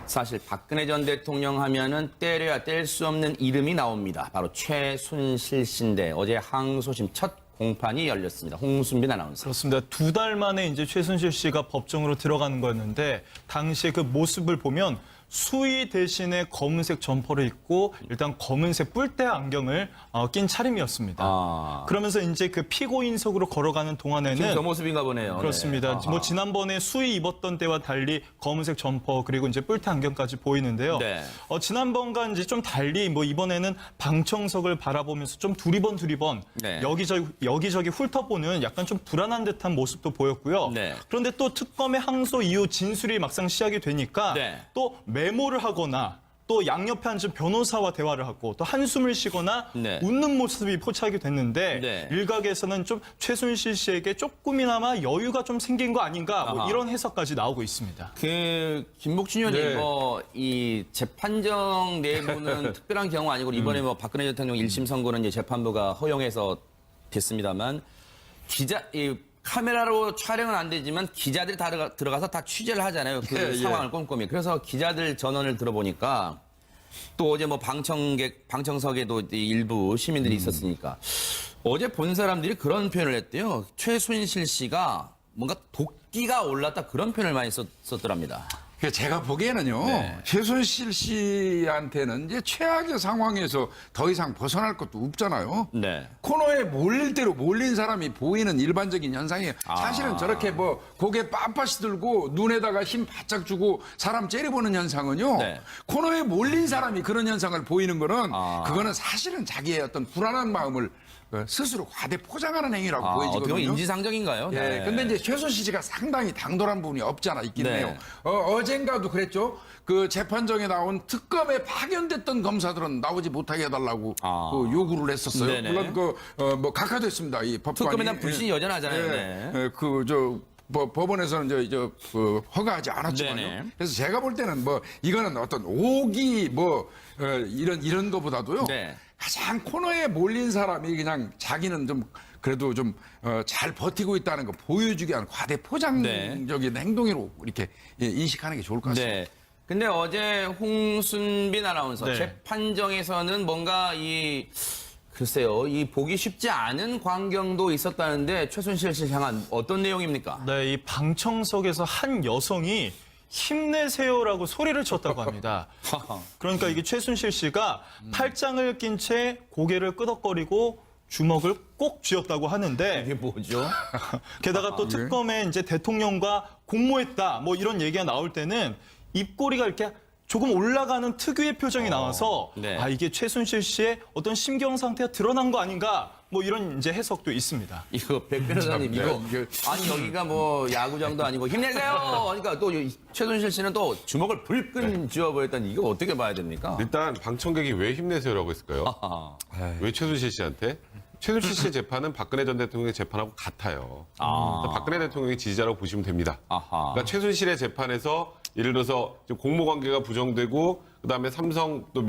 사실 박근혜 전 대통령 하면은 때려야 뗄 수 없는 이름이 나옵니다. 바로 최순실 씨인데 어제 항소심 첫 공판이 열렸습니다. 홍순빈 아나운서. 그렇습니다. 2달 만에 이제 최순실 씨가 법정으로 들어가는 거였는데 당시에 그 모습을 보면 수의 대신에 검은색 점퍼를 입고 일단 검은색 뿔테 안경을 낀 차림이었습니다. 그러면서 이제 그 피고인석으로 걸어가는 동안에는 지금 저 모습인가 보네요. 그렇습니다. 네. 뭐 지난번에 수의 입었던 때와 달리 검은색 점퍼 그리고 이제 뿔테 안경까지 보이는데요. 네. 지난번과 이제 좀 달리 뭐 이번에는 방청석을 바라보면서 좀 두리번 네. 여기저기 훑어보는 약간 좀 불안한 듯한 모습도 보였고요. 네. 그런데 또 특검의 항소 이후 진술이 막상 시작이 되니까 네. 또 메모를 하거나 또 양옆에 앉은 변호사와 대화를 하고 또 한숨을 쉬거나 네. 웃는 모습이 포착이 됐는데 네. 일각에서는 좀 최순실 씨에게 조금이나마 여유가 좀 생긴 거 아닌가 뭐 이런 해석까지 나오고 있습니다. 김복준 의원님, 네. 이 재판정 내부는 특별한 경우 아니고 이번에 박근혜 대통령 1심 선고는 이제 재판부가 허용해서 됐습니다만 카메라로 촬영은 안 되지만 기자들이 다 들어가서 다 취재를 하잖아요. 그 상황을 꼼꼼히. 그래서 기자들 전원을 들어보니까 또 어제 뭐 방청석에도 일부 시민들이 있었으니까 어제 본 사람들이 그런 표현을 했대요. 최순실 씨가 뭔가 도끼가 올랐다 그런 표현을 많이 썼더랍니다. 제가 보기에는요, 네. 최순실 씨한테는 이제 최악의 상황에서 더 이상 벗어날 것도 없잖아요. 네. 코너에 몰릴 대로 몰린 사람이 보이는 일반적인 현상이에요. 사실은 저렇게 뭐 고개 빳빳이 들고 눈에다가 힘 바짝 주고 사람 째려보는 현상은요, 네. 코너에 몰린 사람이 그런 현상을 보이는 거는 그거는 사실은 자기의 어떤 불안한 마음을 스스로 과대 포장하는 행위라고 어떻게 보여지거든요. 보면 인지상정인가요? 예, 네. 근데 이제 최순실 씨가 상당히 당돌한 부분이 없지 않아 있긴 네. 해요. 어젠가도 그랬죠. 그 재판정에 나온 특검에 파견됐던 검사들은 나오지 못하게 해달라고 그 요구를 했었어요. 네네. 물론 뭐 각하됐습니다. 이 법관이. 특검에 대한 불신이 여전하잖아요. 네. 법원에서는 그 허가하지 않았지만요. 네네. 그래서 제가 볼 때는 뭐 이거는 어떤 오기 이런 거보다도요. 네. 가장 코너에 몰린 사람이 그냥 자기는 좀 그래도 좀 잘 버티고 있다는 거 보여주기 위한 과대 포장적인 행동으로 이렇게 인식하는 게 좋을 것 같습니다. 네. 근데 어제 홍순빈 아나운서 네. 재판정에서는 뭔가 글쎄요, 이 보기 쉽지 않은 광경도 있었다는데 최순실 씨 향한 어떤 내용입니까? 네, 이 방청석에서 한 여성이 힘내세요라고 소리를 쳤다고 합니다. 그러니까 이게 최순실 씨가 팔짱을 낀 채 고개를 끄덕거리고 주먹을 꼭 쥐었다고 하는데 이게 뭐죠? 게다가 또 특검에 이제 대통령과 공모했다 뭐 이런 얘기가 나올 때는 입꼬리가 이렇게 조금 올라가는 특유의 표정이 나와서 네. 이게 최순실 씨의 어떤 심경 상태가 드러난 거 아닌가 뭐 이런 이제 해석도 있습니다. 이거 백 변호사님 아니 여기가 뭐 야구장도 아니고 힘내세요. 그러니까 또 최순실 씨는 또 주먹을 불끈 쥐어버렸다니 이거 어떻게 봐야 됩니까? 일단 방청객이 왜 힘내세요라고 했을까요? 왜 최순실 씨한테? 최순실 씨의 재판은 박근혜 전 대통령의 재판하고 같아요. 그러니까 박근혜 대통령의 지지자라고 보시면 됩니다. 그러니까 최순실의 재판에서 예를 들어서 지금 공모관계가 부정되고 그다음에 삼성에서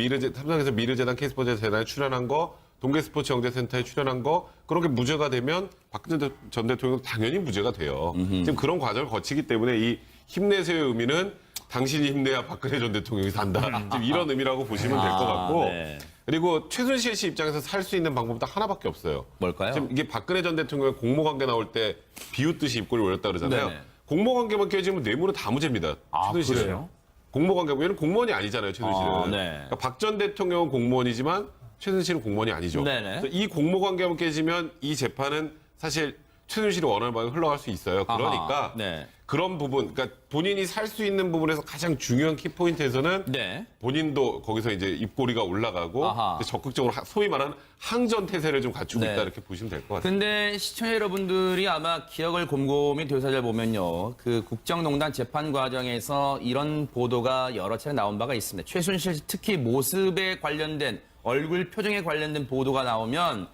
미르재단 K스포츠재단에 출연한 거, 동계스포츠영재센터에 출연한 거 그런 게 무죄가 되면 박근혜 전 대통령도 당연히 무죄가 돼요. 지금 그런 과정을 거치기 때문에 이 힘내세요의 의미는 당신이 힘내야 박근혜 전 대통령이 산다. 지금 이런 의미라고 보시면 될 것 같고. 네. 그리고 최순실 씨 입장에서 살 수 있는 방법은 딱 하나밖에 없어요. 뭘까요? 지금 이게 박근혜 전 대통령의 공모관계 나올 때 비웃듯이 입꼬리 올렸다 그러잖아요. 네네. 공모관계만 깨지면 뇌물은 다 무죄입니다. 최순실은. 그래요? 공모관계, 얘는 공무원이 아니잖아요, 최순실은. 네. 그러니까 박 전 대통령은 공무원이지만 최순실은 공무원이 아니죠. 네네. 그래서 이 공모관계만 깨지면 이 재판은 사실 최순실이 원하는 방향으로 흘러갈 수 있어요. 그러니까 네. 그런 부분, 그러니까 본인이 살 수 있는 부분에서 가장 중요한 키포인트에서는 네. 본인도 거기서 이제 입꼬리가 올라가고 적극적으로 소위 말하는 항전 태세를 좀 갖추고 네. 있다 이렇게 보시면 될 것 같아요. 근데 시청자 여러분들이 아마 기억을 곰곰이 되살려 보면요. 그 국정농단 재판 과정에서 이런 보도가 여러 차례 나온 바가 있습니다. 최순실 특히 모습에 관련된 얼굴 표정에 관련된 보도가 나오면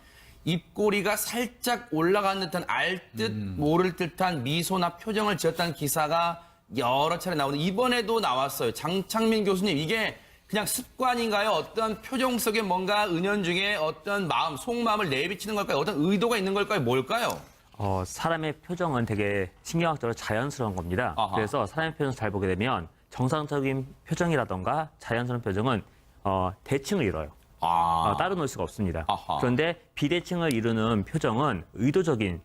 입꼬리가 살짝 올라간 듯한 알듯 모를 듯한 미소나 표정을 지었다는 기사가 여러 차례 나오는데 이번에도 나왔어요. 장창민 교수님 이게 그냥 습관인가요? 어떤 표정 속에 뭔가 은연중에 어떤 마음, 속마음을 내비치는 걸까요? 어떤 의도가 있는 걸까요? 뭘까요? 사람의 표정은 되게 신경학적으로 자연스러운 겁니다. 아하. 그래서 사람의 표정을 잘 보게 되면 정상적인 표정이라던가 자연스러운 표정은 대칭을 이뤄요. 따로 놓을 수가 없습니다. 아하. 그런데 비대칭을 이루는 표정은 의도적인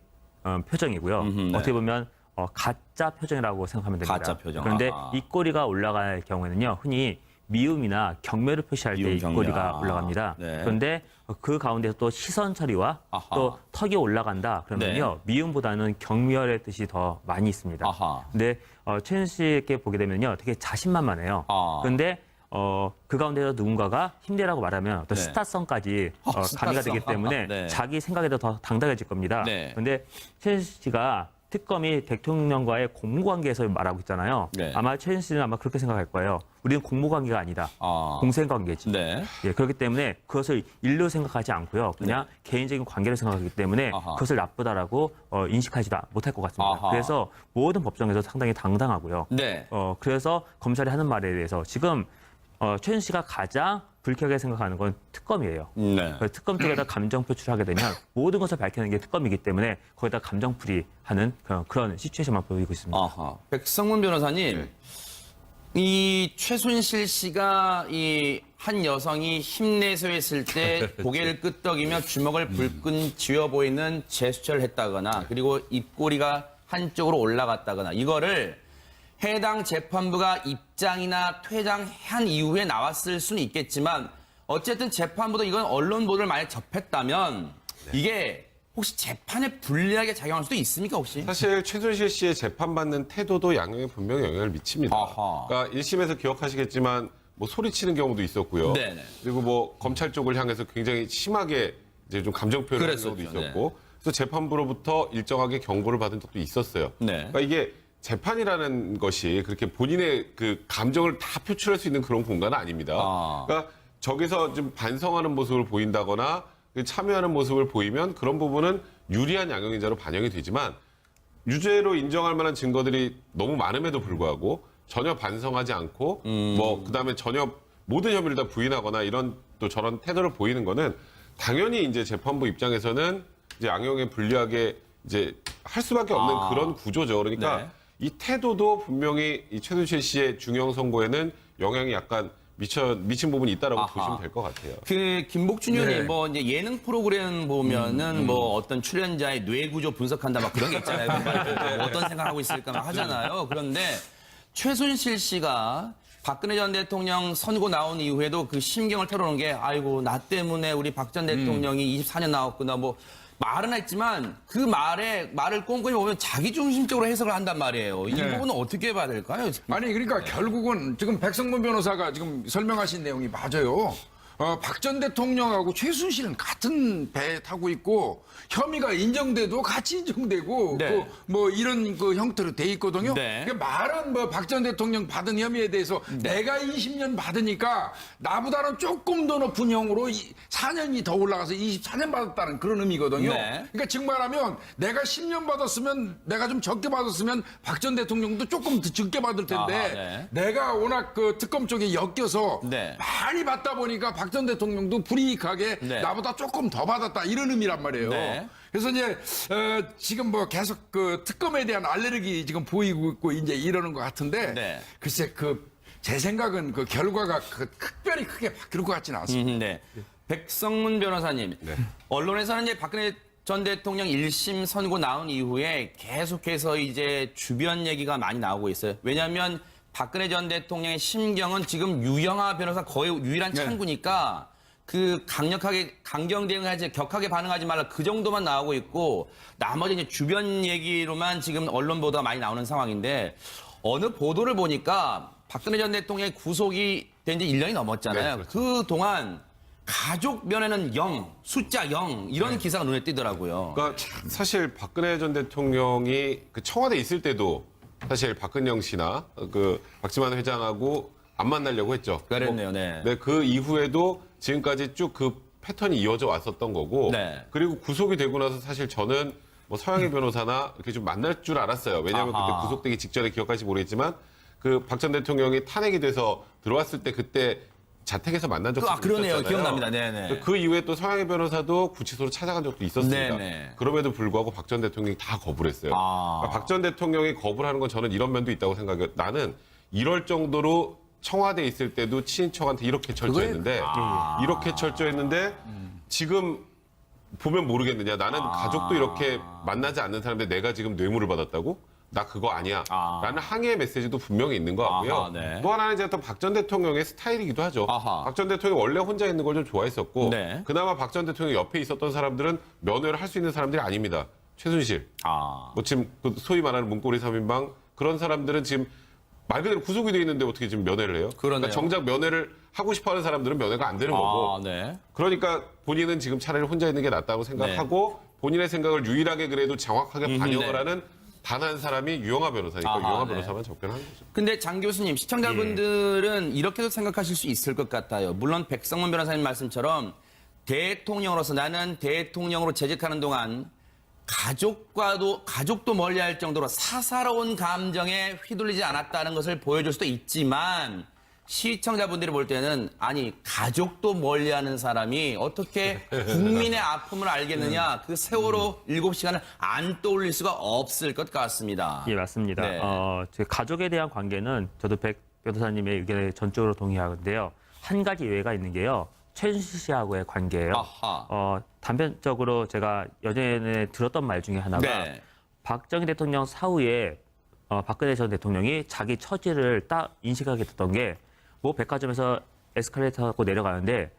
표정이고요. 네. 어떻게 보면 가짜 표정이라고 생각하면 됩니다. 가짜 표정. 그런데 아하. 입꼬리가 올라갈 경우에는요, 흔히 미움이나 경멸을 표시할 때 미움, 입꼬리가 경멸. 올라갑니다. 네. 그런데 그 가운데서 또 시선 처리와 아하. 또 턱이 올라간다 그러면요, 미움보다는 경멸의 뜻이 더 많이 있습니다. 아하. 근데 최윤 씨께 보게 되면요, 되게 자신만만해요. 그런데 그 가운데서 누군가가 힘내라고 말하면 어떤 네. 스타성까지 가미가 스타성. 되기 때문에 네. 자기 생각에도 더 당당해질 겁니다. 네. 그런데 최윤 씨가 특검이 대통령과의 공무관계에서 말하고 있잖아요. 네. 아마 최윤 씨는 아마 그렇게 생각할 거예요. 우리는 공무관계가 아니다. 공생관계지. 네. 예, 그렇기 때문에 그것을 일로 생각하지 않고요. 그냥 개인적인 관계를 생각하기 때문에 아하. 그것을 나쁘다라고 인식하지 못할 것 같습니다. 아하. 그래서 모든 법정에서 상당히 당당하고요. 네. 그래서 검찰이 하는 말에 대해서 지금 최윤 씨가 가장 불쾌하게 생각하는 건 특검이에요. 네. 그래서 특검 쪽에다 감정 표출을 하게 되면 모든 것을 밝히는 게 특검이기 때문에 거기다 감정풀이 하는 그런 시츄에이션만 보이고 있습니다. 아하. 백성문 변호사님, 이 최순실 씨가 이 한 여성이 힘내서 했을 때 고개를 끄덕이며 주먹을 불끈 쥐어 보이는 제스처를 했다거나 그리고 입꼬리가 한쪽으로 올라갔다거나 이거를 해당 재판부가 입장이나 퇴장한 이후에 나왔을 수는 있겠지만 어쨌든 재판부도 이건 언론 보도를 많이 접했다면 이게 혹시 재판에 불리하게 작용할 수도 있습니까 혹시? 사실 최순실 씨의 재판받는 태도도 양형에 분명히 영향을 미칩니다. 아하. 그러니까 1심에서 기억하시겠지만 뭐 소리치는 경우도 있었고요. 네네. 그리고 뭐 검찰 쪽을 향해서 굉장히 심하게 이제 좀 감정 표현을 하는 경우도 그랬었죠. 있었고, 그래서 재판부로부터 일정하게 경고를 받은 적도 있었어요. 네. 그러니까 이게 재판이라는 것이 그렇게 본인의 그 감정을 다 표출할 수 있는 그런 공간은 아닙니다. 그러니까 저기서 좀 반성하는 모습을 보인다거나 참여하는 모습을 보이면 그런 부분은 유리한 양형인자로 반영이 되지만 유죄로 인정할 만한 증거들이 너무 많음에도 불구하고 전혀 반성하지 않고 뭐 그다음에 전혀 모든 혐의를 다 부인하거나 이런 또 저런 태도를 보이는 거는 당연히 이제 재판부 입장에서는 이제 양형에 불리하게 이제 할 수밖에 없는 그런 구조죠. 그러니까 네. 이 태도도 분명히 이 최순실 씨의 중형 선고에는 영향이 약간 미친 부분이 있다라고 아하. 보시면 될 것 같아요. 그 김복준 의원이 네. 뭐 이제 예능 프로그램 보면은 뭐 어떤 출연자의 뇌 구조 분석한다 막 그런 게 있잖아요. 뭐 어떤 생각하고 있을까 막 하잖아요. 그런데 최순실 씨가 박근혜 전 대통령 선고 나온 이후에도 그 심경을 털어놓은 게 아이고 나 때문에 우리 박 전 대통령이 24년 나왔구나 뭐 말은 했지만 그 말을 꼼꼼히 보면 자기 중심적으로 해석을 한단 말이에요. 이 네. 부분은 어떻게 봐야 될까요? 아니 그러니까 결국은 지금 백성문 변호사가 지금 설명하신 내용이 맞아요. 박 전 대통령하고 최순실은 같은 배에 타고 있고 혐의가 인정돼도 같이 인정되고 네. 뭐 이런 그 형태로 돼 있거든요. 네. 그러니까 말은 뭐 박 전 대통령 받은 혐의에 대해서 내가 20년 받으니까 나보다는 조금 더 높은 형으로 4년이 더 올라가서 24년 받았다는 그런 의미거든요. 네. 그러니까 즉 말하면 내가 10년 받았으면 내가 좀 적게 받았으면 박 전 대통령도 조금 더 적게 받을 텐데 아하, 네. 내가 워낙 그 특검 쪽에 엮여서 네. 많이 받다 보니까 박 전 대통령도 불이익하게 네. 나보다 조금 더 받았다 이런 의미란 말이에요. 네. 그래서 이제 지금 뭐 계속 그 특검에 대한 알레르기 지금 보이고 있고 이제 이러는 것 같은데 네. 글쎄 제 생각은 그 결과가 특별히 크게 바뀔 것 같지는 않습니다. 네. 백성문 변호사님, 언론에서는 이제 박근혜 전 대통령 1심 선고 나온 이후에 계속해서 이제 주변 얘기가 많이 나오고 있어요. 왜냐하면 박근혜 전 대통령의 심경은 지금 유영하 변호사 거의 유일한 창구니까 그 강경 대응하지 격하게 반응하지 말라 그 정도만 나오고 있고 나머지 이제 주변 얘기로만 지금 언론 보도가 많이 나오는 상황인데 어느 보도를 보니까 박근혜 전 대통령의 구속이 된 지 1년이 넘었잖아요. 네, 그렇죠. 그동안 가족 면에는 0, 숫자 0 이런 기사가 눈에 띄더라고요. 그러니까 사실 박근혜 전 대통령이 그 청와대에 있을 때도 사실 박근영 씨나 그 박지만 회장하고 안 만나려고 했죠. 그랬네요, 네. 네, 그 이후에도 지금까지 쭉 그 패턴이 이어져 왔었던 거고. 네. 그리고 구속이 되고 나서 사실 저는 뭐 서양희 변호사나 이렇게 좀 만날 줄 알았어요. 왜냐하면 아하. 그때 구속되기 직전에 기억할지 모르겠지만 그 박 전 대통령이 탄핵이 돼서 들어왔을 때 그때 자택에서 만난 적도 그러네요. 있었잖아요. 기억납니다. 네네. 그 이후에 또 서양희 변호사도 구치소로 찾아간 적도 있었습니다. 네네. 그럼에도 불구하고 박 전 대통령이 다 거부를 했어요. 아. 박 전 대통령이 거부를 하는 건 저는 이런 면도 있다고 생각해요. 나는 이럴 정도로 청와대에 있을 때도 친인척한테 이렇게 철저했는데 이렇게 철저했는데 지금 보면 모르겠느냐. 나는 가족도 이렇게 만나지 않는 사람인데 내가 지금 뇌물을 받았다고? 나 그거 아니야. 라는 항의의 메시지도 분명히 있는 것 같고요. 아하, 네. 또 하나는 이제 어떤 박 전 대통령의 스타일이기도 하죠. 아하. 박 전 대통령이 원래 혼자 있는 걸 좀 좋아했었고 네. 그나마 박 전 대통령 옆에 있었던 사람들은 면회를 할 수 있는 사람들이 아닙니다. 최순실, 뭐 지금 그 소위 말하는 문고리 3인방 그런 사람들은 지금 말 그대로 구속이 돼 있는데 어떻게 지금 면회를 해요? 그러네요. 그러니까 정작 면회를 하고 싶어하는 사람들은 면회가 안 되는 거고. 네. 그러니까 본인은 지금 차라리 혼자 있는 게 낫다고 생각하고 본인의 생각을 유일하게 그래도 정확하게 반영을 네. 하는 단 한 사람이 유영하 변호사니까 아하, 유영하 네. 변호사만 접견한 거죠. 근데 장 교수님, 시청자분들은 이렇게도 생각하실 수 있을 것 같아요. 물론 백성문 변호사님 말씀처럼 대통령으로서 나는 대통령으로 재직하는 동안 가족도 멀리할 정도로 사사로운 감정에 휘둘리지 않았다는 것을 보여줄 수도 있지만 시청자분들이 볼 때는 아니 가족도 멀리하는 사람이 어떻게 국민의 아픔을 알겠느냐 그 세월호 7시간을 안 떠올릴 수가 없을 것 같습니다. 예, 맞습니다. 네. 제 가족에 대한 관계는 저도 백 변호사님의 의견에 전적으로 동의하는데요. 한 가지 예외가 있는 게요. 최순실 씨하고의 관계예요. 아하. 단편적으로 제가 예전에 들었던 말 중에 하나가 네. 박정희 대통령 사후에 박근혜 전 대통령이 자기 처지를 딱 인식하게 됐던 게 뭐 백화점에서 에스컬레이터 타고 내려가는데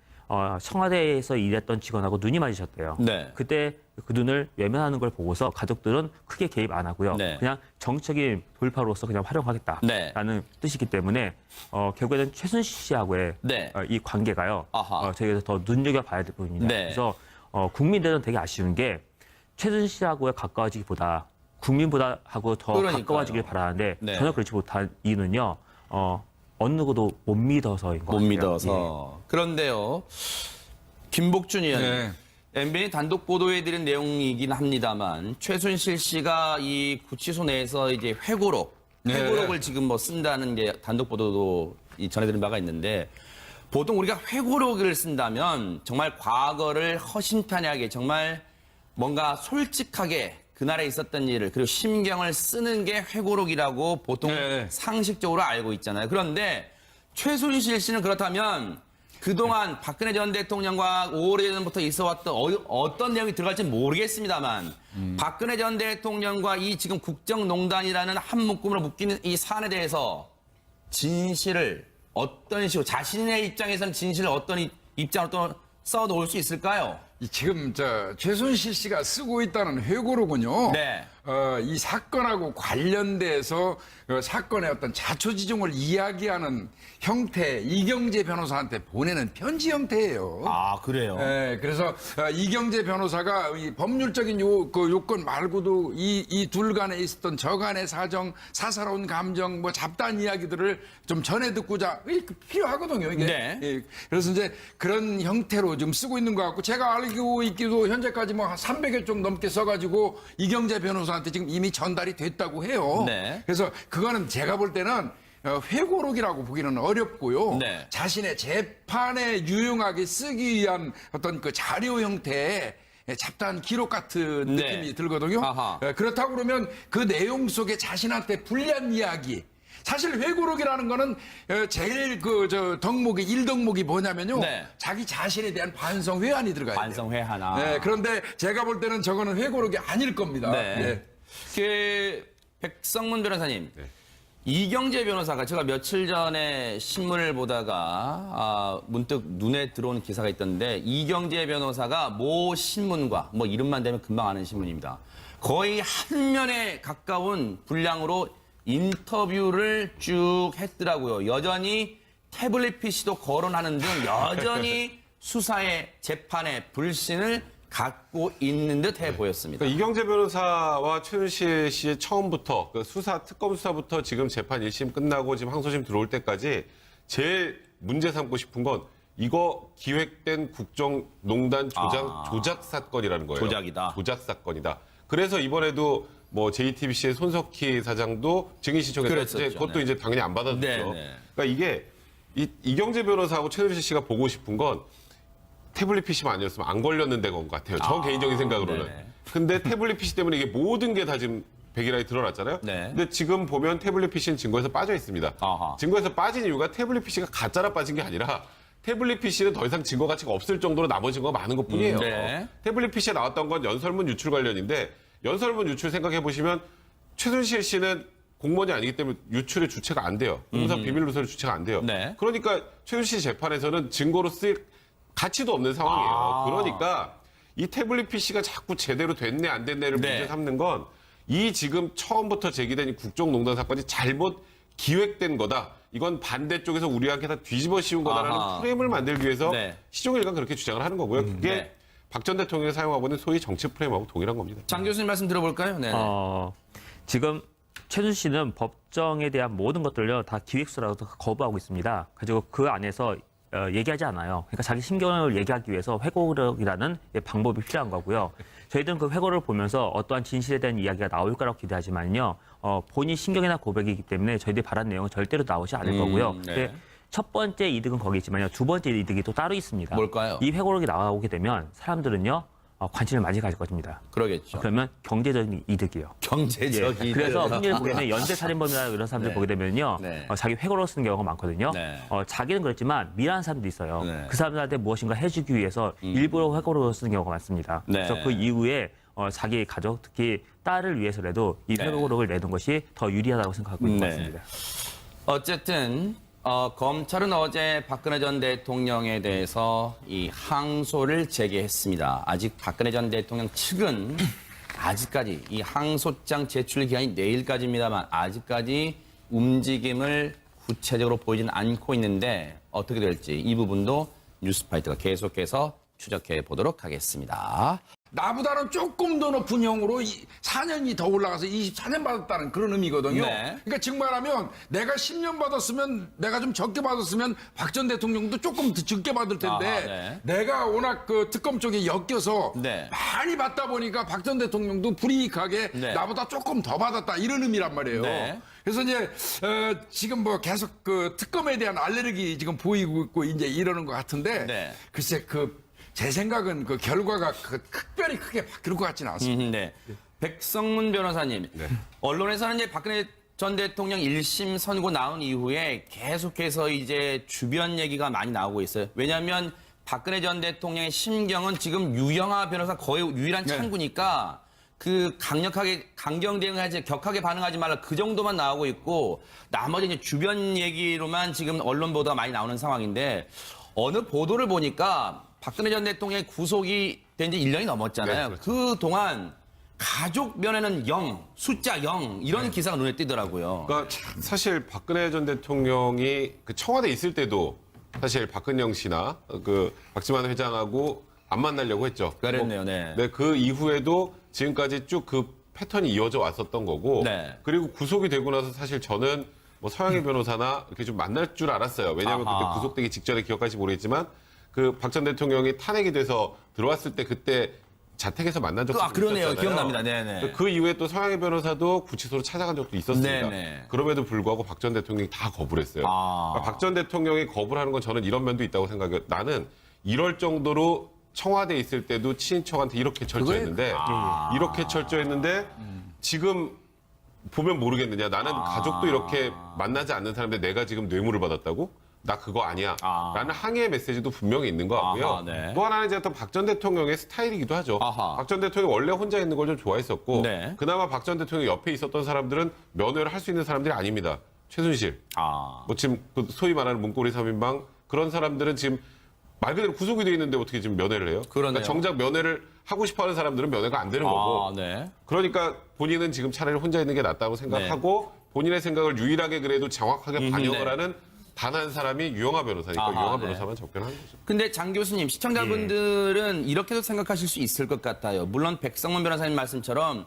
청와대에서 일했던 직원하고 눈이 맞으셨대요. 네. 그때 그 눈을 외면하는 걸 보고서 가족들은 크게 개입 안 하고요. 네. 그냥 정책인 돌파로서 그냥 활용하겠다라는 네. 뜻이기 때문에 결국에는 최순실 씨하고의 네. 이 관계가요. 아하. 저희가 더 눈여겨봐야 될 부분입니다. 네. 그래서 국민들은 되게 아쉬운 게 최순실 씨하고의 가까워지기보다 국민보다 하고 더 그러니까요. 가까워지길 바라는데 네. 전혀 그렇지 못한 이유는요. 어느 누구도 못 믿어서인 것 못 같아요. 믿어서. 그런데요. 김복준 의원. 네. MBN이 단독 보도해드린 내용이긴 합니다만 최순실 씨가 이 구치소 내에서 이제 회고록을 지금 뭐 쓴다는 게 단독 보도도 전해드린 바가 있는데 보통 우리가 회고록을 쓴다면 정말 과거를 허심탄회하게 정말 뭔가 솔직하게 그날에 있었던 일을 그리고 심경을 쓰는 게 회고록이라고 보통 네. 상식적으로 알고 있잖아요. 그런데 최순실 씨는 그렇다면 그동안 박근혜 전 대통령과 오래전부터 있어왔던 어떤 내용이 들어갈지 모르겠습니다만 박근혜 전 대통령과 이 지금 국정농단이라는 한 묶음으로 묶이는 이 사안에 대해서 진실을 어떤 식으로 자신의 입장에서는 진실을 어떤 입장으로 또 써놓을 수 있을까요? 지금 최순실 씨가 쓰고 있다는 회고록은요. 네. 이 사건하고 관련돼서 사건의 어떤 자초지종을 이야기하는 형태, 이경재 변호사한테 보내는 편지 형태예요. 아, 그래요? 네, 그래서 이경재 변호사가 이 법률적인 요건 말고도 이 둘 간에 있었던 저간의 사정, 사사로운 감정, 뭐 잡다한 이야기들을 좀 전해 듣고자 필요하거든요, 이게. 네. 예, 그래서 이제 그런 형태로 좀 쓰고 있는 것 같고 제가 알고 있기도 현재까지 뭐 한 300여 쪽 넘게 써가지고 이경재 변호사한테 지금 이미 전달이 됐다고 해요. 네. 그래서 그거는 제가 볼 때는 회고록이라고 보기는 어렵고요. 네. 자신의 재판에 유용하게 쓰기 위한 어떤 그 자료 형태의 잡다한 기록 같은 네. 느낌이 들거든요. 아하. 그렇다고 그러면 그 내용 속에 자신한테 불리한 이야기. 사실 회고록이라는 거는 제일 덕목이 1덕목이 뭐냐면요. 네. 자기 자신에 대한 반성 회한이 들어가야 돼요. 반성회 하나. 네, 그런데 제가 볼 때는 저거는 회고록이 아닐 겁니다. 네. 그 백성문 변호사님. 이경재 변호사가 제가 며칠 전에 신문을 보다가 문득 눈에 들어온 기사가 있던데 이경재 변호사가 모 신문과 뭐 이름만 대면 금방 아는 신문입니다. 거의 한 면에 가까운 분량으로 인터뷰를 쭉 했더라고요. 여전히 태블릿 PC도 거론하는 등 여전히 수사의 재판의 불신을 갖고 있는 듯해 보였습니다. 그러니까 이경재 변호사와 최순실 씨의 처음부터 그 특검 수사부터 지금 재판 1심 끝나고 지금 항소심 들어올 때까지 제일 문제 삼고 싶은 건 이거 기획된 국정농단 조작 사건이라는 거예요. 조작이다. 조작 사건이다. 그래서 이번에도 뭐 JTBC의 손석희 사장도 증인 신청했는데 그랬었죠. 그것도 네. 이제 당연히 안 받아줬죠. 네, 네. 그러니까 이게 이경재 변호사하고 최순실 씨가 보고 싶은 건 태블릿 PC만 아니었으면 안 걸렸는데 건 것 같아요. 저 개인적인 생각으로는. 네네. 근데 태블릿 PC 때문에 이게 모든 게 다 지금 백일화에 드러났잖아요. 네. 근데 지금 보면 태블릿 PC는 증거에서 빠져 있습니다. 아하. 증거에서 빠진 이유가 태블릿 PC가 가짜라 빠진 게 아니라 태블릿 PC는 더 이상 증거 가치가 없을 정도로 나머지 증거가 많은 것뿐이에요. 네. 태블릿 PC에 나왔던 건 연설문 유출 관련인데 연설문 유출 생각해 보시면 최순실 씨는 공무원이 아니기 때문에 유출의 주체가 안 돼요. 공무사 비밀 누설의 주체가 안 돼요. 네. 그러니까 최순실 씨 재판에서는 증거로 쓰일 가치도 없는 상황이에요. 그러니까 이 태블릿 PC가 자꾸 제대로 됐네 안 됐네를 네. 문제 삼는 건 이 지금 처음부터 제기된 이 국정농단 사건이 잘못 기획된 거다. 이건 반대쪽에서 우리한테 다 뒤집어 씌운 거다라는 아하. 프레임을 만들기 위해서 네. 시종일관 그렇게 주장을 하는 거고요. 그게 네. 박 전 대통령이 사용하고 있는 소위 정치 프레임하고 동일한 겁니다. 장 교수님 말씀 들어볼까요? 네. 지금 최순실 씨는 법정에 대한 모든 것들요 다 기획수라고 거부하고 있습니다. 그리고 그 안에서 얘기하지 않아요. 그러니까 자기 신경을 얘기하기 위해서 회고록이라는 방법이 필요한 거고요. 저희들은 그 회고를 보면서 어떠한 진실에 대한 이야기가 나올 거라고 기대하지만요. 본인 신경이나 고백이기 때문에 저희들이 바란 내용은 절대로 나오지 않을 거고요. 네. 근데 첫 번째 이득은 거기 있지만요. 두 번째 이득이 또 따로 있습니다. 뭘까요? 이 회고록이 나오게 되면 사람들은요. 관심을 많이 가질 것입니다. 그러겠죠. 그러면 경제적인 이득이요. 경제적인. 예. 그래서 흔히 보게는 연쇄살인범이나 이런 사람들 네. 보게 되면요. 네. 자기 회고록 쓰는 경우가 많거든요. 네. 자기는 그렇지만 미안한 사람도 있어요. 네. 그 사람들한테 무엇인가 해주기 위해서 일부러 회고록을 쓰는 경우가 많습니다. 네. 그래서 그 이후에 자기 가족, 특히 딸을 위해서라도 이 네. 회고록을 내는 것이 더 유리하다고 생각하고 있는 것 네. 같습니다. 어쨌든 검찰은 어제 박근혜 전 대통령에 대해서 이 항소를 제기했습니다. 아직 박근혜 전 대통령 측은 아직까지 이 항소장 제출 기한이 내일까지입니다만 아직까지 움직임을 구체적으로 보이지는 않고 있는데 어떻게 될지 이 부분도 뉴스파이트가 계속해서 추적해 보도록 하겠습니다. 나보다는 조금 더 높은 형으로 4년이 더 올라가서 24년 받았다는 그런 의미거든요. 네. 그러니까 지금 말하면 내가 10년 받았으면 내가 좀 적게 받았으면 박 전 대통령도 조금 더 적게 받을 텐데 아하, 네. 내가 워낙 그 특검 쪽에 엮여서 네. 많이 받다 보니까 박 전 대통령도 불이익하게 네. 나보다 조금 더 받았다 이런 의미란 말이에요. 네. 그래서 이제 지금 뭐 계속 그 특검에 대한 알레르기 지금 보이고 있고 이제 이러는 것 같은데 네. 글쎄 제 생각은 그 결과가 특별히 크게 바뀔 것 같지는 않습니다. 네. 백성문 변호사님, 언론에서는 이제 박근혜 전 대통령 1심 선고 나온 이후에 계속해서 이제 주변 얘기가 많이 나오고 있어요. 왜냐하면 박근혜 전 대통령의 심경은 지금 유영하 변호사 거의 유일한 창구니까 그 강경 대응하지, 격하게 반응하지 말라 그 정도만 나오고 있고 나머지 이제 주변 얘기로만 지금 언론 보도가 많이 나오는 상황인데 어느 보도를 보니까 박근혜 전 대통령이 구속이 된 지 1년이 넘었잖아요. 네, 그렇죠. 그동안 가족 면에는 0, 숫자 0 이런 기사가 눈에 띄더라고요. 그러니까 사실 박근혜 전 대통령이 그 청와대에 있을 때도 사실 박근영 씨나 그 박지만 회장하고 안 만나려고 했죠. 그랬네요, 네. 네, 그 이후에도 지금까지 쭉 그 패턴이 이어져 왔었던 거고. 네. 그리고 구속이 되고 나서 사실 저는 뭐 서영희 변호사나 이렇게 좀 만날 줄 알았어요. 왜냐하면 아하. 그때 구속되기 직전에 기억할지 모르겠지만 그 박 전 대통령이 탄핵이 돼서 들어왔을 때 그때 자택에서 만난 적도 그러네요. 있었잖아요. 기억납니다. 네네. 그 이후에 또 서영희 변호사도 구치소로 찾아간 적도 있었습니다. 네네. 그럼에도 불구하고 박 전 대통령이 다 거부를 했어요. 아. 박 전 대통령이 거부를 하는 건 저는 이런 면도 있다고 생각해요. 나는 이럴 정도로 청와대에 있을 때도 친인척한테 이렇게 철저했는데 이렇게 철저했는데 지금 보면 모르겠느냐. 나는 가족도 이렇게 만나지 않는 사람인데 내가 지금 뇌물을 받았다고? 나 그거 아니야. 라는 항의의 메시지도 분명히 있는 것 같고요. 아하, 네. 또 하나는 이제 또 박 전 대통령의 스타일이기도 하죠. 아하. 박 전 대통령이 원래 혼자 있는 걸 좀 좋아했었고 네. 그나마 박 전 대통령 옆에 있었던 사람들은 면회를 할 수 있는 사람들이 아닙니다. 최순실, 뭐 지금 그 소위 말하는 문고리 3인방 그런 사람들은 지금 말 그대로 구속이 돼 있는데 어떻게 지금 면회를 해요? 그러네요. 그러니까 정작 면회를 하고 싶어하는 사람들은 면회가 안 되는 거고. 네. 그러니까 본인은 지금 차라리 혼자 있는 게 낫다고 생각하고 본인의 생각을 유일하게 그래도 정확하게 반영을 네. 하는 단 한 사람이 유영하 변호사니까 아하, 유영하 네. 변호사만 접견한 거죠. 근데 장 교수님, 시청자분들은 이렇게도 생각하실 수 있을 것 같아요. 물론 백성문 변호사님 말씀처럼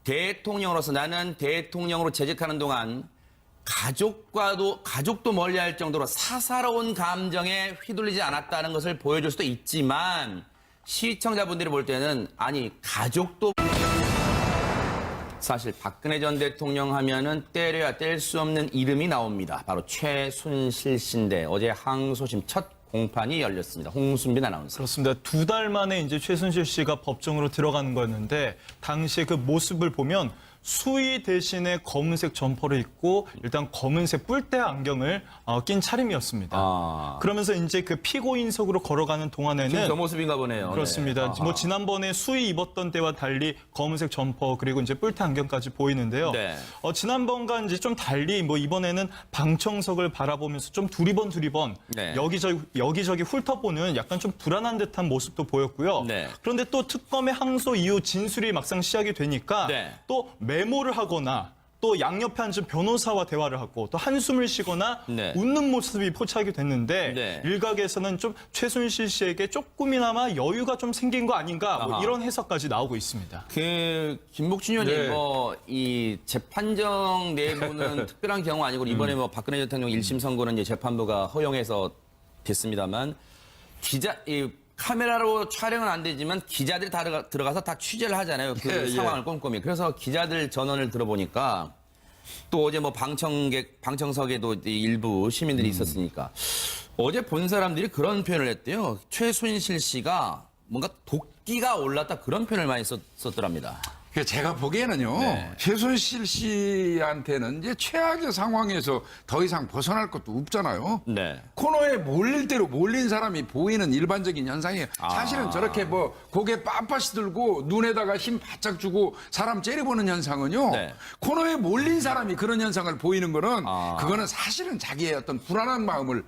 대통령으로서 나는 대통령으로 재직하는 동안 가족도 멀리할 정도로 사사로운 감정에 휘둘리지 않았다는 것을 보여줄 수도 있지만 시청자분들이 볼 때는 아니 가족도 사실 박근혜 전 대통령 하면은 때려야 뗄 수 없는 이름이 나옵니다. 바로 최순실 씨인데 어제 항소심 첫 공판이 열렸습니다. 홍순빈 아나운서. 그렇습니다. 2달 만에 이제 최순실 씨가 법정으로 들어가는 거였는데 당시에 그 모습을 보면 수의 대신에 검은색 점퍼를 입고 일단 검은색 뿔테 안경을 낀 차림이었습니다. 그러면서 이제 그 피고인석으로 걸어가는 동안에는 지금 저 모습인가 보네요. 그렇습니다. 네. 뭐 지난번에 수의 입었던 때와 달리 검은색 점퍼 그리고 이제 뿔테 안경까지 보이는데요. 네. 지난번과 이제 좀 달리 뭐 이번에는 방청석을 바라보면서 좀 두리번 네. 여기저기 훑어보는 약간 좀 불안한 듯한 모습도 보였고요. 네. 그런데 또 특검의 항소 이후 진술이 막상 시작이 되니까 네. 또 메모를 하거나 또 양옆에 앉은 변호사와 대화를 하고 또 한숨을 쉬거나 네. 웃는 모습이 포착이 됐는데 네. 일각에서는 좀 최순실 씨에게 조금이나마 여유가 좀 생긴 거 아닌가 뭐 아하. 이런 해석까지 나오고 있습니다. 김복준 의원님, 네. 이 재판정 내부는 특별한 경우 아니고 이번에 박근혜 대통령 1심 선고는 이제 재판부가 허용해서 됐습니다만 카메라로 촬영은 안 되지만 기자들이 다 들어가서 다 취재를 하잖아요. 그 예, 상황을 꼼꼼히. 그래서 기자들 전원을 들어보니까 또 어제 뭐 방청석에도 일부 시민들이 있었으니까 어제 본 사람들이 그런 표현을 했대요. 최순실 씨가 뭔가 도끼가 올랐다 그런 표현을 많이 썼더랍니다. 제가 보기에는요, 네. 최순실 씨한테는 이제 최악의 상황에서 더 이상 벗어날 것도 없잖아요. 네. 코너에 몰릴 대로 몰린 사람이 보이는 일반적인 현상이에요. 사실은 저렇게 뭐 고개 빳빳이 들고 눈에다가 힘 바짝 주고 사람 째려보는 현상은요. 네. 코너에 몰린 사람이 그런 현상을 보이는 거는 그거는 사실은 자기의 어떤 불안한 마음을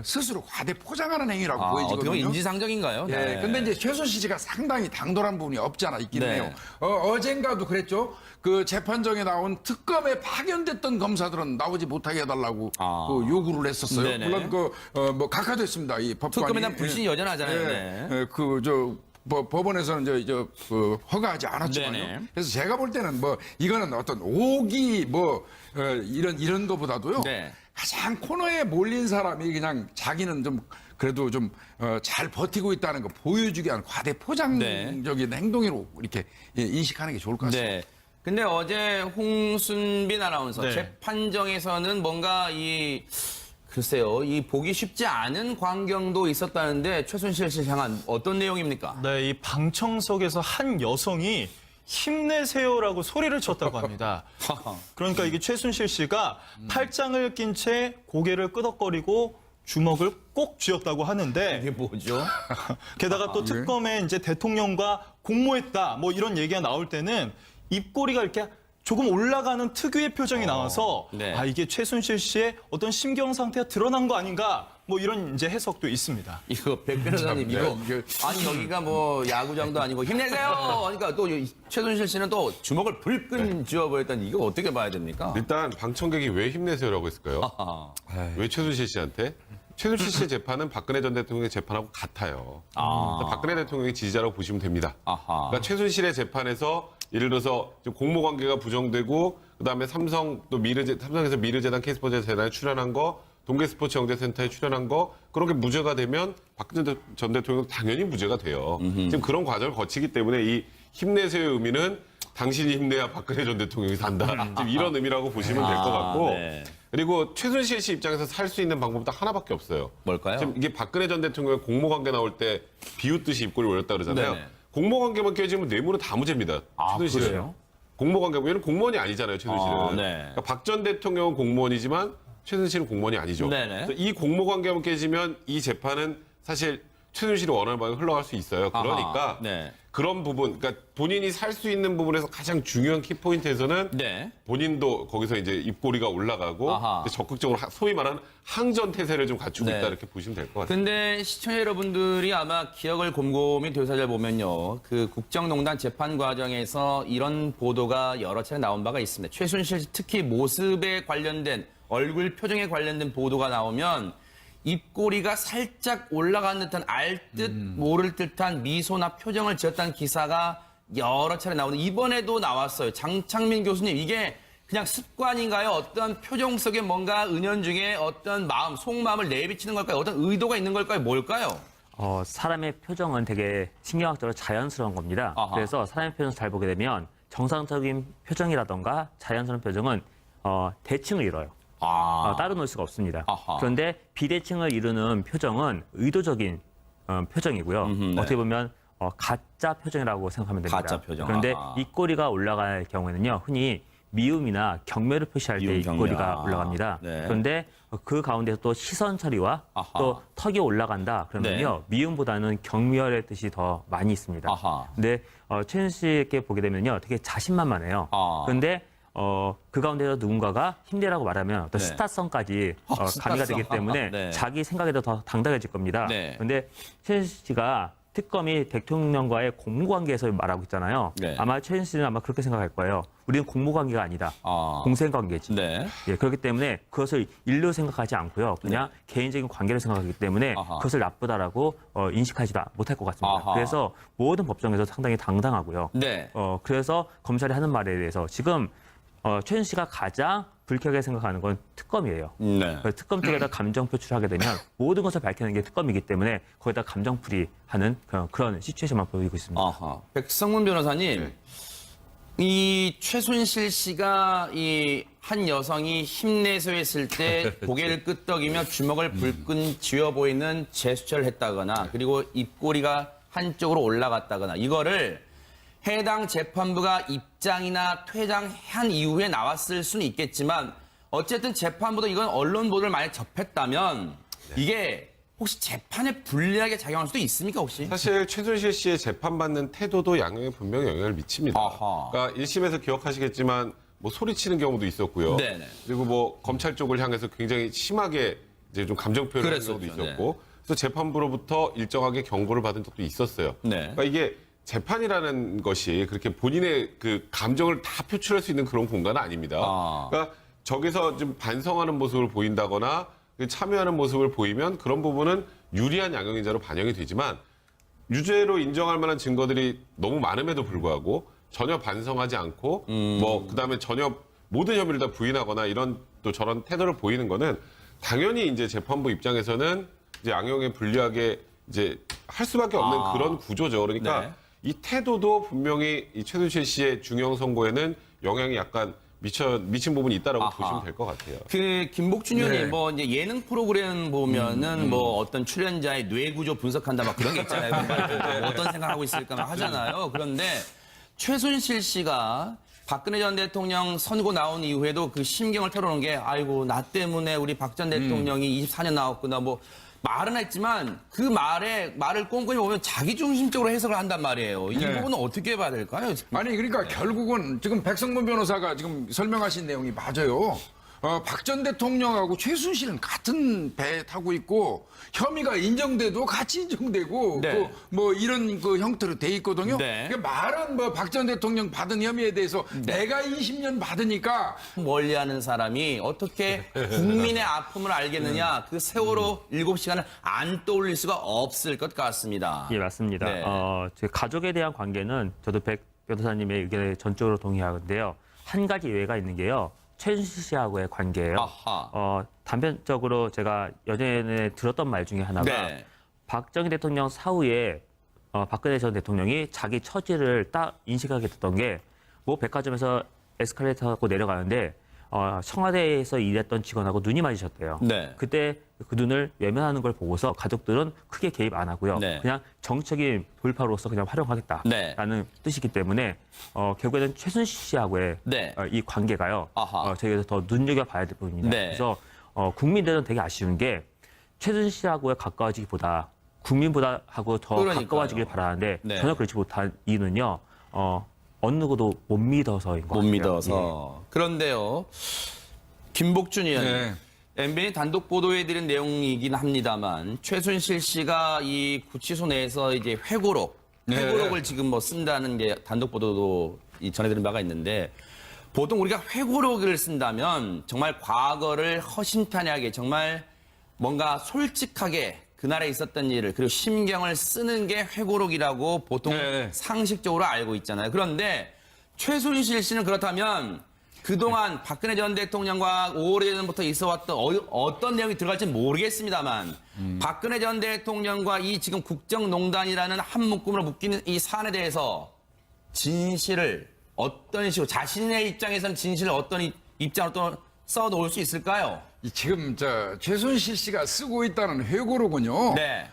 스스로 과대 포장하는 행위라고 어떻게 보면 보여지거든요. 인지상정인가요? 예, 근데 이제 최순실 씨가 상당히 당돌한 부분이 없지 않아 있긴 네. 해요. 어젠가도 그랬죠. 그 재판정에 나온 특검에 파견됐던 검사들은 나오지 못하게 해달라고 그 요구를 했었어요. 네네. 물론 뭐 각하됐습니다. 이 법관이. 특검에 대한 불신이 여전하잖아요. 네. 법원에서는 그 허가하지 않았지만요. 네네. 그래서 제가 볼 때는 뭐 이거는 어떤 오기 이런 거보다도요. 네. 가장 코너에 몰린 사람이 그냥 자기는 좀 그래도 좀 잘 버티고 있다는 거 보여주기 위한 과대 포장적인 행동으로 이렇게 인식하는 게 좋을 것 같습니다. 네. 근데 어제 홍순빈 아나운서 네. 재판정에서는 뭔가 글쎄요, 이 보기 쉽지 않은 광경도 있었다는데 최순실 씨 향한 어떤 내용입니까? 네, 이 방청석에서 한 여성이 힘내세요라고 소리를 쳤다고 합니다. 그러니까 이게 최순실 씨가 팔짱을 낀 채 고개를 끄덕거리고 주먹을 꼭 쥐었다고 하는데 이게 뭐죠? 게다가 또 특검에 이제 대통령과 공모했다 뭐 이런 얘기가 나올 때는 입꼬리가 이렇게 조금 올라가는 특유의 표정이 나와서 네. 이게 최순실 씨의 어떤 심경 상태가 드러난 거 아닌가 뭐 이런 이제 해석도 있습니다. 이거 백 변호사님 이거 이게- 아니 여기가 뭐 야구장도 아니고 힘내세요. 그러니까 또 최순실 씨는 또 주먹을 불끈 쥐어버렸다니 이거 어떻게 봐야 됩니까? 일단 방청객이 왜 힘내세요라고 했을까요? 아하. 왜 최순실 씨한테? 최순실 씨의 재판은 박근혜 전 대통령의 재판하고 같아요. 박근혜 대통령의 지지자라고 보시면 됩니다. 아하. 그러니까 최순실의 재판에서 예를 들어서 좀 공모 관계가 부정되고 그다음에 삼성에서 미르재단 K스포츠 재단에 출연한 거, 동계스포츠 영재센터에 출연한 거 그런 게 무죄가 되면 박근혜 전 대통령은 당연히 무죄가 돼요. 지금 그런 과정을 거치기 때문에 이 힘내세요의 의미는 당신이 힘내야 박근혜 전 대통령이 산다. 지금 이런 의미라고 보시면 될 것 같고 네. 그리고 최순실 씨 입장에서 살 수 있는 방법은 딱 하나밖에 없어요. 뭘까요? 지금 이게 박근혜 전 대통령의 공모관계 나올 때 비웃듯이 입꼬리 올렸다 그러잖아요. 네네. 공모관계만 깨지면 뇌물은 다 무죄입니다. 최순실은. 그래요? 공모관계, 얘는 공무원이 아니잖아요, 최순실은. 네. 그러니까 박 전 대통령은 공무원이지만 최순실은 공무원이 아니죠. 네네. 그래서 이 공모관계만 깨지면 이 재판은 사실 최순실이 원하는 방향으로 흘러갈 수 있어요. 그러니까 아하, 네. 그런 부분, 그러니까 본인이 살 수 있는 부분에서 가장 중요한 키포인트에서는 네. 본인도 거기서 이제 입꼬리가 올라가고 아하. 적극적으로 소위 말하는 항전 태세를 좀 갖추고 네. 있다 이렇게 보시면 될 것 같아요. 근데 시청자 여러분들이 아마 기억을 곰곰이 되살려 보면요. 그 국정농단 재판 과정에서 이런 보도가 여러 차례 나온 바가 있습니다. 최순실 특히 모습에 관련된 얼굴 표정에 관련된 보도가 나오면 입꼬리가 살짝 올라간 듯한 알 듯 모를 듯한 미소나 표정을 지었다는 기사가 여러 차례 나오는데 이번에도 나왔어요. 장창민 교수님 이게 그냥 습관인가요? 어떤 표정 속에 뭔가 은연중에 어떤 마음, 속마음을 내비치는 걸까요? 어떤 의도가 있는 걸까요? 뭘까요? 사람의 표정은 되게 신경학적으로 자연스러운 겁니다. 아하. 그래서 사람의 표정을 잘 보게 되면 정상적인 표정이라던가 자연스러운 표정은 대칭을 이뤄요. 따로 놓을 수가 없습니다. 아하. 그런데 비대칭을 이루는 표정은 의도적인 표정이고요. 네. 어떻게 보면 가짜 표정이라고 생각하면 됩니다. 가짜 표정. 그런데 아하. 입꼬리가 올라갈 경우에는요, 흔히 미움이나 경멸을 표시할 때 미움, 경멸. 입꼬리가 올라갑니다. 네. 그런데 그 가운데서 또 시선 처리와 아하. 또 턱이 올라간다 그러면요, 미움보다는 경멸의 뜻이 더 많이 있습니다. 아하. 근데 최순실 씨께 보게 되면요, 되게 자신만만해요. 아. 그런데 그 가운데서 누군가가 힘내라고 말하면 어떤 네. 스타성까지 가미가 스타성. 되기 때문에 네. 자기 생각에도 더 당당해질 겁니다. 네. 그런데 최순실 씨가 특검이 대통령과의 공무관계에서 말하고 있잖아요. 네. 아마 최순실 씨는 아마 그렇게 생각할 거예요. 우리는 공무관계가 아니다. 아. 공생관계지. 네. 예, 그렇기 때문에 그것을 일로 생각하지 않고요. 그냥 개인적인 관계로 생각하기 때문에 아하. 그것을 나쁘다라고 인식하지도 못할 것 같습니다. 아하. 그래서 모든 법정에서 상당히 당당하고요. 네. 그래서 검찰이 하는 말에 대해서 지금 최순실 씨가 가장 불쾌하게 생각하는 건 특검이에요. 네. 그래서 특검 쪽에다 감정 표출하게 되면 모든 것을 밝히는 게 특검이기 때문에 거기다 감정풀이 하는 그런 시츄에이션만 보이고 있습니다. 아하. 백성문 변호사님, 이 최순실 씨가 이 한 여성이 힘내서 했을 때 고개를 끄덕이며 주먹을 불끈 쥐어 보이는 제스처를 했다거나 그리고 입꼬리가 한쪽으로 올라갔다거나 이거를 해당 재판부가 입장이나 퇴장한 이후에 나왔을 수는 있겠지만 어쨌든 재판부도 이건 언론 보도를 많이 접했다면 이게 혹시 재판에 불리하게 작용할 수도 있습니까 혹시? 사실 최순실 씨의 재판받는 태도도 양형에 분명히 영향을 미칩니다. 아하. 그러니까 1심에서 기억하시겠지만 뭐 소리치는 경우도 있었고요. 네네. 그리고 뭐 검찰 쪽을 향해서 굉장히 심하게 이제 좀 감정 표현을 하는 경우도 그랬었죠. 있었고, 그래서 재판부로부터 일정하게 경고를 받은 적도 있었어요. 네. 그러니까 이게 재판이라는 것이 그렇게 본인의 그 감정을 다 표출할 수 있는 그런 공간은 아닙니다. 아. 그러니까 저기서 좀 반성하는 모습을 보인다거나 참여하는 모습을 보이면 그런 부분은 유리한 양형인자로 반영이 되지만 유죄로 인정할 만한 증거들이 너무 많음에도 불구하고 전혀 반성하지 않고 뭐 그다음에 전혀 모든 혐의를 다 부인하거나 이런 또 저런 태도를 보이는 거는 당연히 이제 재판부 입장에서는 이제 양형에 불리하게 이제 할 수밖에 없는 그런 구조죠. 그러니까 네. 이 태도도 분명히 이 최순실 씨의 중형 선고에는 영향이 약간 미친 부분이 있다라고 아하. 보시면 될 것 같아요. 그 김복준 의원이 네. 뭐 이제 예능 프로그램 보면은 뭐 어떤 출연자의 뇌 구조 분석한다 막 그런 게 있잖아요. 뭐 어떤 생각하고 있을까 막 하잖아요. 그런데 최순실 씨가 박근혜 전 대통령 선고 나온 이후에도 그 심경을 털어놓은 게 아이고 나 때문에 우리 박 전 대통령이 24년 나왔구나 뭐 말은 했지만 그 말을 꼼꼼히 보면 자기중심적으로 해석을 한단 말이에요. 이 네. 부분은 어떻게 봐야 될까요? 아니 그러니까 결국은 지금 백성문 변호사가 지금 설명하신 내용이 맞아요. 박 전 대통령하고 최순실은 같은 배 타고 있고 혐의가 인정돼도 같이 인정되고 네. 그 뭐 이런 그 형태로 돼 있거든요. 네. 그러니까 말은 뭐 박 전 대통령 받은 혐의에 대해서 내가 20년 받으니까 멀리하는 사람이 어떻게 국민의 아픔을 알겠느냐. 그 세월호 7시간을 안 떠올릴 수가 없을 것 같습니다. 예, 맞습니다. 네. 제 가족에 대한 관계는 저도 백 변호사님의 의견에 전적으로 동의하는데요. 한 가지 예외가 있는 게요. 최순실 씨하고의 관계예요. 아하. 단편적으로 제가 예전에 들었던 말 중에 하나가 네. 박정희 대통령 사후에 박근혜 전 대통령이 자기 처지를 딱 인식하게 됐던 게 뭐 백화점에서 에스컬레이터 타고 내려가는데 청와대에서 일했던 직원하고 눈이 맞으셨대요. 네. 그때 그 눈을 외면하는 걸 보고서 가족들은 크게 개입 안 하고요. 네. 그냥 정책인 돌파로서 그냥 활용하겠다라는 네. 뜻이기 때문에 결국에는 최순실 씨하고의 네. 이 관계가요. 아하. 저희가 더 눈여겨봐야 될 부분입니다. 네. 그래서 국민들은 되게 아쉬운 게 최순실 씨하고의 가까워지기보다 국민보다 하고 더 그러니까요. 가까워지길 바라는데 네. 전혀 그렇지 못한 이유는요. 어느 누구도 못 믿어서인 것 못 같아요. 믿어서. 그런데요. 김복준 의원. 네. MBN이 단독 보도해드린 내용이긴 합니다만 최순실 씨가 이 구치소 내에서 이제 회고록을 지금 뭐 쓴다는 게 단독 보도도 전해드린 바가 있는데 보통 우리가 회고록을 쓴다면 정말 과거를 허심탄회하게 정말 뭔가 솔직하게 그날에 있었던 일을 그리고 심경을 쓰는 게 회고록이라고 보통 네. 상식적으로 알고 있잖아요. 그런데 최순실 씨는 그렇다면 그동안 박근혜 전 대통령과 오래전부터 있어왔던 어떤 내용이 들어갈지는 모르겠습니다만 박근혜 전 대통령과 이 지금 국정농단이라는 한 묶음으로 묶이는 이 사안에 대해서 진실을 어떤 식으로 자신의 입장에서는 진실을 어떤 입장으로 또 써놓을 수 있을까요? 지금 최순실 씨가 쓰고 있다는 회고록은요. 네.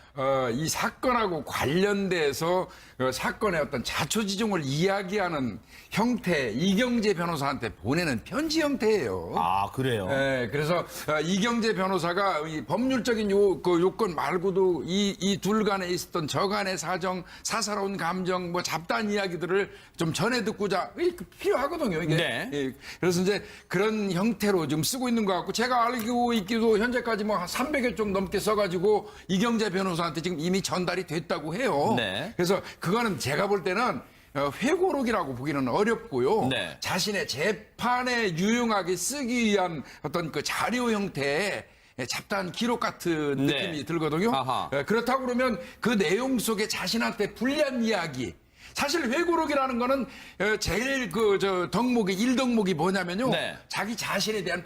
이 사건하고 관련돼서 사건의 어떤 자초지종을 이야기하는 형태, 이경재 변호사한테 보내는 편지 형태예요. 아, 그래요? 네, 그래서 이경재 변호사가 이 법률적인 요건 말고도 이 둘 간에 있었던 저간의 사정, 사사로운 감정, 뭐 잡다한 이야기들을 좀 전해 듣고자 필요하거든요. 이게. 네. 예, 그래서 이제 그런 형태로 좀 쓰고 있는 것 같고 제가 알고 있기도 현재까지 뭐 한 300여 쪽 넘게 써가지고 이경재 변호사한테 지금 이미 전달이 됐다고 해요. 네. 그래서 그거는 제가 볼 때는 회고록이라고 보기는 어렵고요. 네. 자신의 재판에 유용하게 쓰기 위한 어떤 그 자료 형태의 잡다한 기록 같은 네. 느낌이 들거든요. 아하. 그렇다고 그러면 그 내용 속에 자신한테 불리한 이야기. 사실 회고록이라는 거는 제일 덕목이 1덕목이 뭐냐면요. 네. 자기 자신에 대한